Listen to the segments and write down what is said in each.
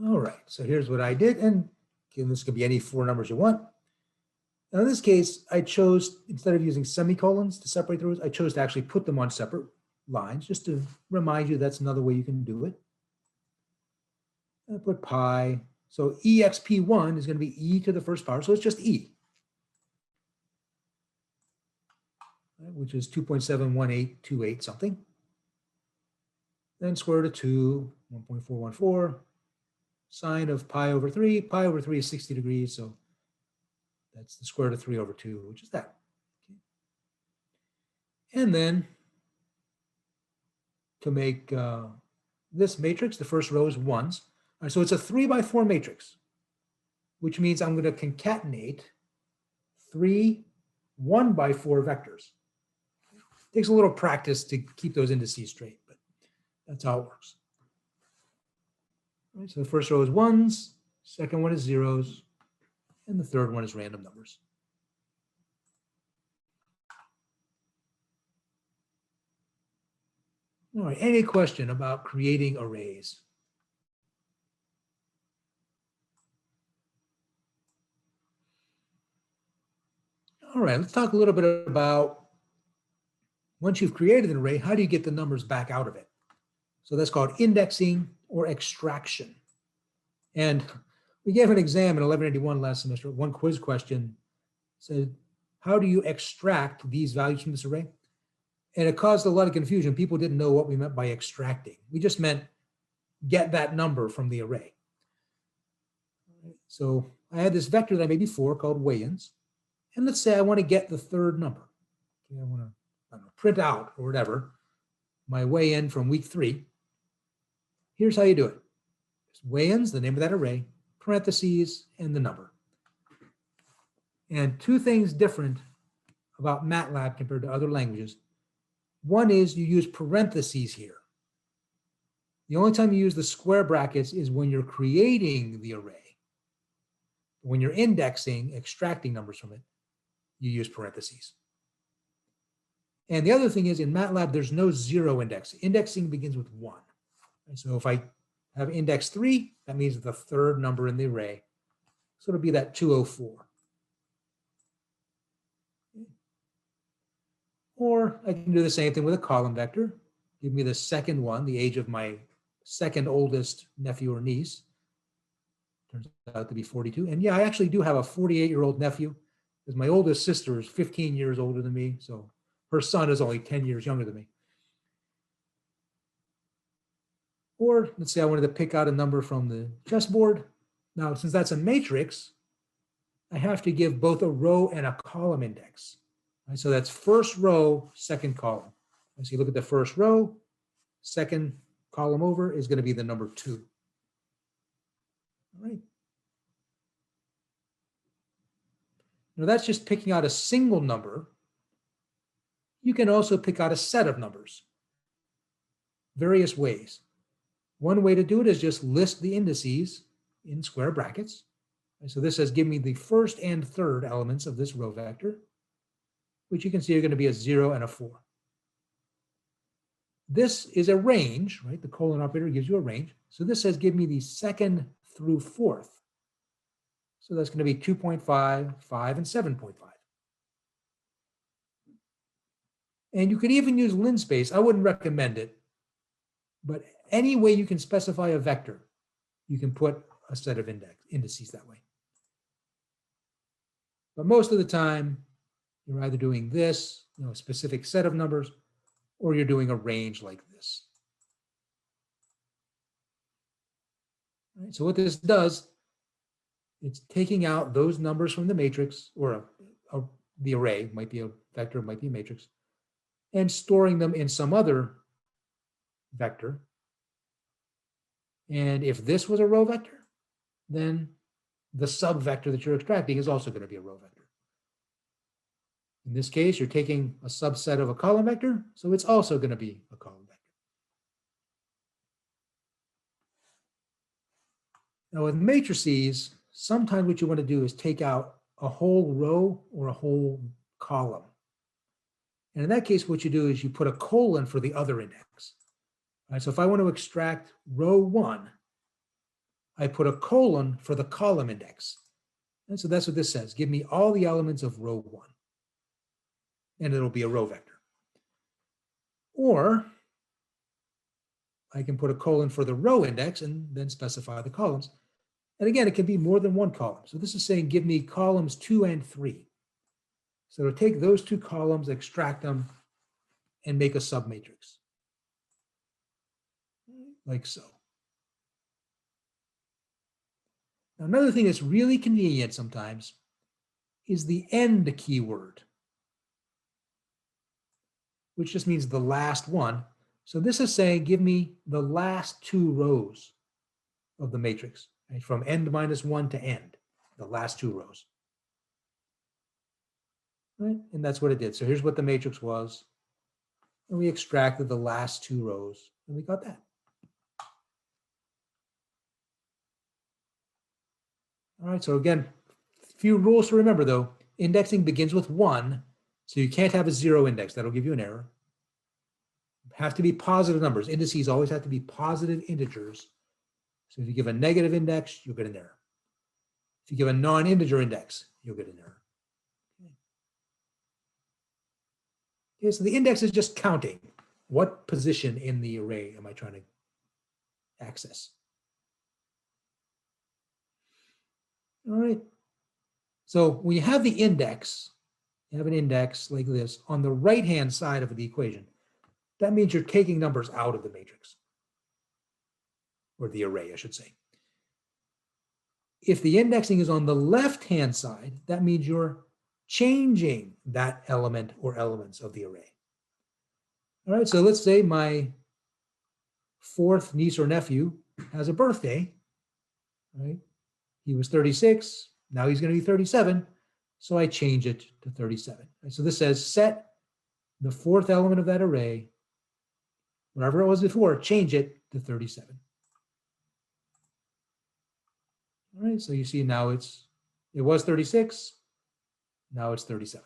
All right, so here's what I did, and again, this could be any four numbers you want. Now in this case, I chose, instead of using semicolons to separate the rows, I chose to actually put them on separate lines, just to remind you that's another way you can do it. I put pi, so exp1 is going to be e to the first power, so it's just e, right, which is 2.71828 something. Then square root of 2, 1.414. Sine of pi over 3. Pi over 3 is 60 degrees, so that's the square root of 3 over 2, which is that. Okay. And then to make this matrix, the first row is ones. All right, so it's a 3 by 4 matrix, which means I'm going to concatenate 3 1 by 4 vectors. It takes a little practice to keep those indices straight, but that's how it works. All right, so the first row is ones, second one is zeros, and the third one is random numbers. All right, any question about creating arrays? All right, let's talk a little bit about, once you've created an array, how do you get the numbers back out of it? So that's called indexing or extraction. And we gave an exam in 1181 last semester. One quiz question said, how do you extract these values from this array? And it caused a lot of confusion. People didn't know what we meant by extracting. We just meant get that number from the array. So I had this vector that I made before called weigh-ins. And let's say I want to get the third number. Okay, I want to, I don't know, print out or whatever my weigh-in from week 3. Here's how you do it. Weigh-ins, the name of that array, parentheses, and the number. And two things different about MATLAB compared to other languages. One is you use parentheses here. The only time you use the square brackets is when you're creating the array. When you're indexing, extracting numbers from it, you use parentheses. And the other thing is in MATLAB, there's no zero index. Indexing begins with 1. And so if I have index 3, that means the third number in the array. So it'll be that 204. Or I can do the same thing with a column vector. Give me the second one, the age of my second oldest nephew or niece. Turns out to be 42. And yeah, I actually do have a 48-year-old nephew, because my oldest sister is 15 years older than me. So her son is only 10 years younger than me. Or let's say I wanted to pick out a number from the chessboard. Now, since that's a matrix, I have to give both a row and a column index. Right, so that's first row, second column. So you look at the first row, second column over is going to be the number 2. All right. Now that's just picking out a single number. You can also pick out a set of numbers, various ways. One way to do it is just list the indices in square brackets. And so this says, give me the first and third elements of this row vector, which you can see are going to be a 0 and a 4. This is a range, right? The colon operator gives you a range. So this says, give me the second through fourth. So that's going to be 2.5, 5, and 7.5. And you could even use linspace. I wouldn't recommend it, but any way you can specify a vector, you can put a set of indices that way. But most of the time, you're either doing this, a specific set of numbers, or you're doing a range like this. All right, so what this does, it's taking out those numbers from the matrix, or the array, might be a vector, might be a matrix, and storing them in some other vector. And if this was a row vector, then the subvector that you're extracting is also going to be a row vector. In this case, you're taking a subset of a column vector, so it's also going to be a column vector. Now with matrices, sometimes what you want to do is take out a whole row or a whole column. And in that case, what you do is you put a colon for the other index. All right, so if I want to extract row 1, I put a colon for the column index. And so that's what this says. Give me all the elements of row 1. And it'll be a row vector. Or I can put a colon for the row index and then specify the columns. And again, it can be more than one column. So this is saying give me columns 2 and 3. So to take those 2 columns, extract them, and make a submatrix, like so. Now, another thing that's really convenient sometimes is the end keyword, which just means the last one. So this is saying give me the last 2 rows of the matrix, right? From end minus 1 to end, the last 2 rows. Right? And that's what it did. So here's what the matrix was. And we extracted the last 2 rows, and we got that. All right, so again, a few rules to remember though. Indexing begins with 1, so you can't have a 0 index. That'll give you an error. Have to be positive numbers. Indices always have to be positive integers. So if you give a negative index, you'll get an error. If you give a non-integer index, you'll get an error. Okay, so the index is just counting. What position in the array am I trying to access? All right. So when you have the index, you have an index like this on the right-hand side of the equation. That means you're taking numbers out of the matrix, or the array, I should say. If the indexing is on the left-hand side, that means you're changing that element or elements of the array. All right, so let's say my 4th niece or nephew has a birthday, right? He was 36, now he's going to be 37, so I change it to 37. Right? So this says set the 4th element of that array, whatever it was before, change it to 37. All right, so you see now it was 36, now it's 37.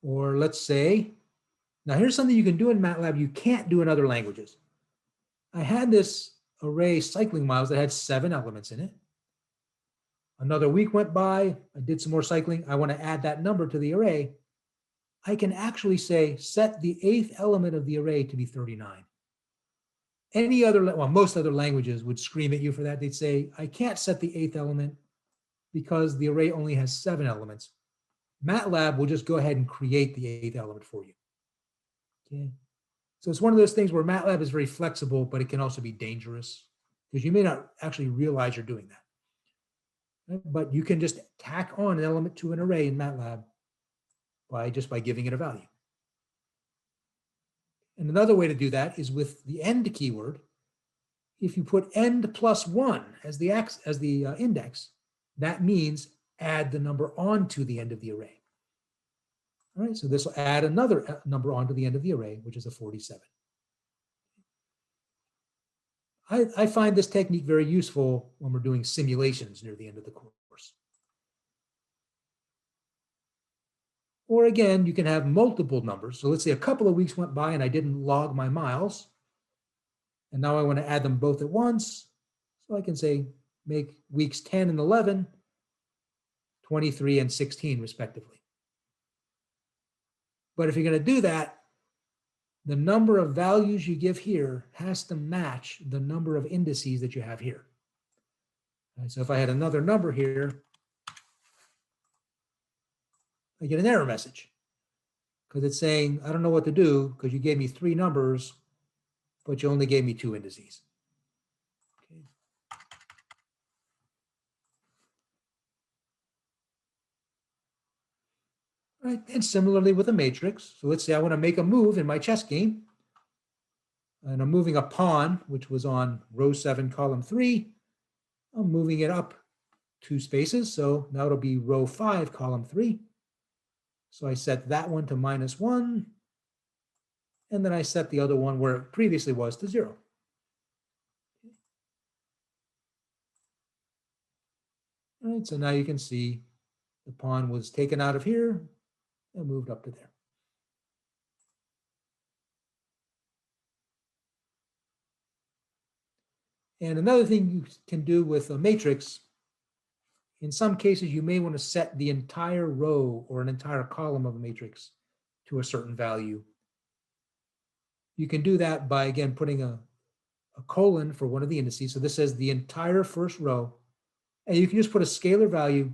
Or let's say, now here's something you can do in MATLAB you can't do in other languages. I had this array cycling miles that had 7 elements in it. Another week went by, I did some more cycling, I want to add that number to the array. I can actually say, set the 8th element of the array to be 39. Any other, well, most other languages would scream at you for that. They'd say, I can't set the 8th element because the array only has 7 elements. MATLAB will just go ahead and create the 8th element for you. Okay. So it's one of those things where MATLAB is very flexible, but it can also be dangerous because you may not actually realize you're doing that. Right? But you can just tack on an element to an array in MATLAB by giving it a value. And another way to do that is with the end keyword. If you put end plus 1 as the index, that means add the number onto the end of the array. All right, so this will add another number onto the end of the array, which is a 47. I find this technique very useful when we're doing simulations near the end of the course. Or again, you can have multiple numbers. So let's say a couple of weeks went by and I didn't log my miles. And now I want to add them both at once. So I can say make weeks 10 and 11, 23 and 16 respectively. But if you're going to do that, the number of values you give here has to match the number of indices that you have here. Right, so if I had another number here, I get an error message because it's saying, I don't know what to do because you gave me 3 numbers, but you only gave me 2 indices. Okay. Right, and similarly with a matrix. So let's say I want to make a move in my chess game. And I'm moving a pawn, which was on row 7, column 3. I'm moving it up 2 spaces. So now it'll be row 5, column 3. So I set that one to -1. And then I set the other one where it previously was to 0. All right, so now you can see the pawn was taken out of here and moved up to there. And another thing you can do with a matrix, in some cases, you may want to set the entire row or an entire column of a matrix to a certain value. You can do that by, again, putting a colon for one of the indices. So this says the entire first row, and you can just put a scalar value.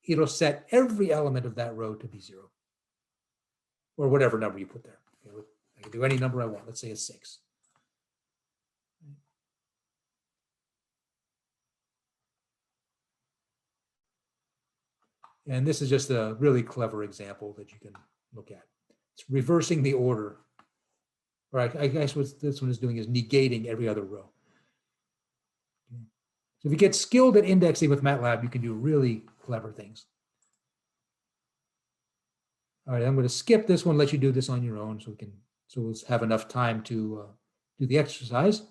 It'll set every element of that row to be 0, or whatever number you put there. I can do any number I want. Let's say a 6. And this is just a really clever example that you can look at. It's reversing the order. Or I guess what this one is doing is negating every other row. So if you get skilled at indexing with MATLAB, you can do really clever things. All right, I'm going to skip this one, let you do this on your own so we'll have enough time to do the exercise, or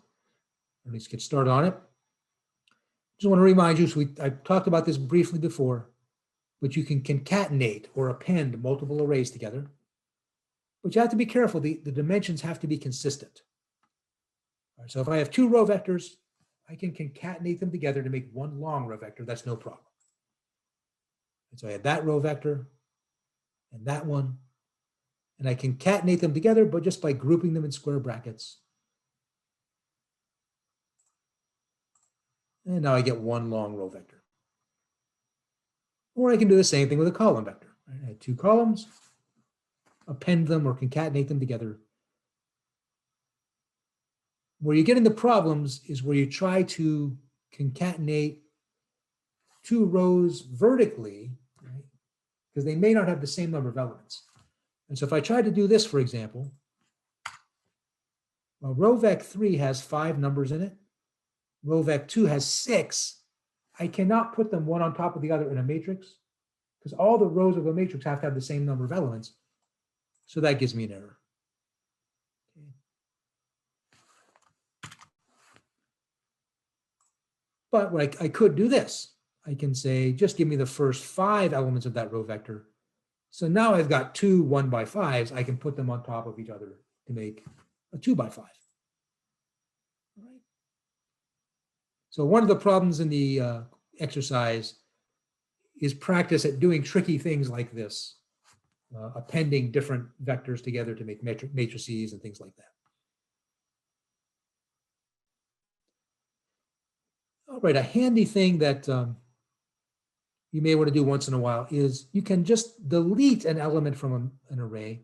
at least get started on it. Just want to remind you, so I talked about this briefly before, but you can concatenate or append multiple arrays together. But you have to be careful. The dimensions have to be consistent. All right, so if I have 2 row vectors, I can concatenate them together to make one long row vector. That's no problem. And so I had that row vector and that one, and I concatenate them together, but just by grouping them in square brackets. And now I get one long row vector. Or I can do the same thing with a column vector. Right? I had 2 columns, append them or concatenate them together. Where you get into problems is where you try to concatenate 2 rows vertically, right? Because they may not have the same number of elements. And so if I try to do this, for example, well, row vec 3 has 5 numbers in it. Row vec 2 has 6. I cannot put them one on top of the other in a matrix because all the rows of a matrix have to have the same number of elements. So that gives me an error. But I could do this. I can say, just give me the first 5 elements of that row vector. So now I've got 2 1x5s. I can put them on top of each other to make a 2x5. All right. So one of the problems in the exercise is practice at doing tricky things like this, appending different vectors together to make matrices and things like that. All right, a handy thing that you may want to do once in a while is you can just delete an element from an array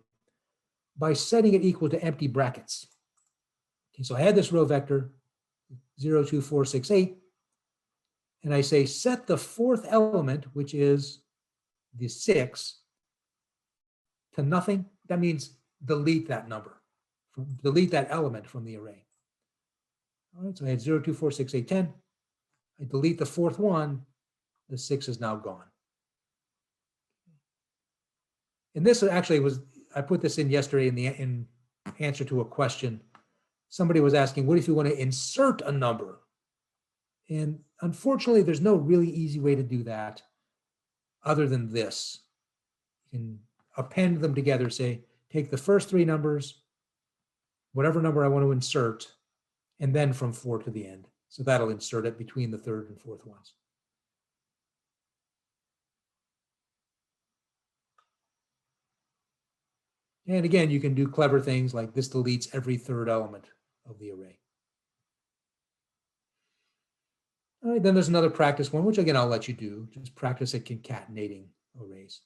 by setting it equal to empty brackets. Okay, so I had this row vector 0, 2, 4, 6, 8, and I say set the 4th element, which is the 6, to nothing. That means delete that number, delete that element from the array. All right, so I had 0, 2, 4, 6, 8, 10. I delete the 4th one, the 6 is now gone. And this actually was, I put this in yesterday in answer to a question. Somebody was asking, what if you want to insert a number? And unfortunately, there's no really easy way to do that other than this. You can append them together, say, take the first 3 numbers, whatever number I want to insert, and then from 4 to the end. So that'll insert it between the 3rd and 4th ones. And again, you can do clever things like this deletes every 3rd element of the array. All right, then there's another practice one, which again, I'll let you do. Just practice at concatenating arrays.